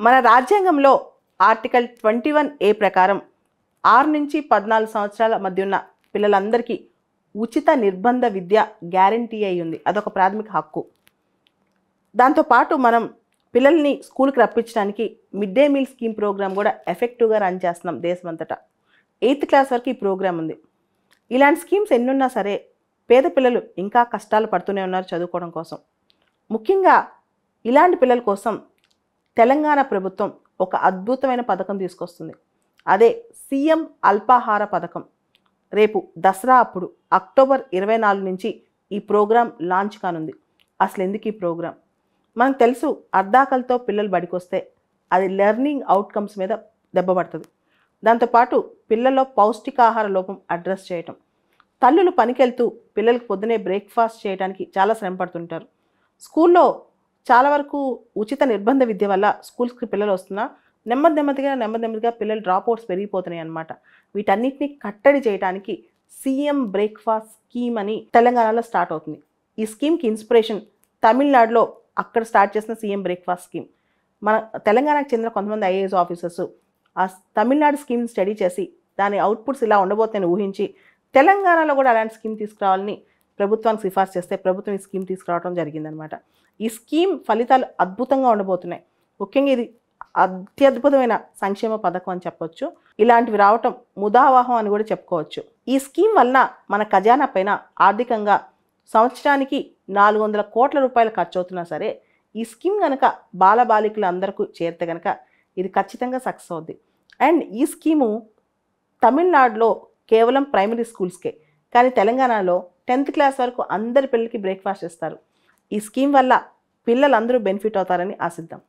మన రాజ్యాంగంలో article 21A ప్రకారం 6 నుంచి 14 సంవత్సరాల మధ్య ఉన్న పిల్లలందరికీ ఉచిత నిర్బంధ విద్య గ్యారంటీ అయి ఉంది. అదొక ప్రాథమిక హక్కు. దాంతోపాటు మనం పిల్లల్ని స్కూల్కి రప్పించడానికి mid day meal scheme program కూడా ఎఫెక్టివ్గా రన్ చేస్తున్నాం దేశమంతటా. 8th క్లాస్ వరకు ఈ ప్రోగ్రామ్ ఉంది. ఇలాంటి స్కీమ్స్ ఎన్నున్నా సరే పేద పిల్లలు ఇంకా కష్టాలు పడుతూనే ఉన్నారు చదువుకోవడం కోసం. ముఖ్యంగా ఇలాంటి పిల్లల కోసం తెలంగాణ ప్రభుత్వం ఒక అద్భుతమైన పథకం తీసుకొస్తుంది. అదే సీఎం అల్పాహార పథకం. రేపు దసరా అప్పుడు అక్టోబర్ 24 నుంచి ఈ ప్రోగ్రాం లాంచ్ కానుంది. అసలు ఎందుకు ఈ ప్రోగ్రాం? మనకు తెలుసు, అర్ధాకలతో పిల్లలు బడికొస్తే అది లెర్నింగ్ అవుట్కమ్స్ మీద దెబ్బపడుతుంది. దాంతోపాటు పిల్లల్లో పౌష్టికాహార లోపం అడ్రస్ చేయటం. తల్లులు పనికెళ్తూ పిల్లలకు పొద్దునే బ్రేక్ఫాస్ట్ చేయడానికి చాలా శ్రమ పడుతుంటారు. స్కూల్లో చాలా వరకు ఉచిత నిర్బంధ విద్య వల్ల స్కూల్స్కి పిల్లలు వస్తున్నా నెమ్మదిగా పిల్లలు డ్రాప్ అవుట్స్ పెరిగిపోతున్నాయి అన్నమాట. వీటన్నిటిని కట్టడి చేయడానికి సీఎం బ్రేక్ఫాస్ట్ స్కీమ్ అని తెలంగాణలో స్టార్ట్ అవుతుంది. ఈ స్కీమ్కి ఇన్స్పిరేషన్ తమిళనాడులో అక్కడ స్టార్ట్ చేసిన సీఎం బ్రేక్ఫాస్ట్ స్కీమ్. మన తెలంగాణకు చెందిన కొంతమంది ఐఏఎస్ ఆఫీసర్స్ ఆ తమిళనాడు స్కీమ్ స్టడీ చేసి దాని అవుట్పుట్స్ ఇలా ఉండబోతుందని ఊహించి తెలంగాణలో కూడా అలాంటి స్కీమ్ తీసుకురావాలని ప్రభుత్వానికి సిఫార్సు చేస్తే ప్రభుత్వం ఈ స్కీమ్ తీసుకురావడం జరిగిందనమాట. ఈ స్కీమ్ ఫలితాలు అద్భుతంగా ఉండబోతున్నాయి. ముఖ్యంగా ఇది అత్యద్భుతమైన సంక్షేమ పథకం అని చెప్పొచ్చు. ఇలాంటివి రావటం ముదావాహం అని కూడా చెప్పుకోవచ్చు. ఈ స్కీమ్ వలన మన ఖజానా పైన ఆర్థికంగా సంవత్సరానికి 400 కోట్ల రూపాయలు ఖర్చు అవుతున్నా సరే ఈ స్కీమ్ కనుక బాలబాలికలు అందరికీ చేరితే కనుక ఇది ఖచ్చితంగా సక్సెస్ అవుద్ది. అండ్ ఈ స్కీము తమిళనాడులో కేవలం ప్రైమరీ స్కూల్స్కే, కానీ తెలంగాణలో 10th క్లాస్ వరకు అందరి పిల్లలకి బ్రేక్ఫాస్ట్ ఇస్తారు. ఈ స్కీమ్ వల్ల పిల్లలందరూ బెనిఫిట్ అవుతారని ఆశిద్దాం.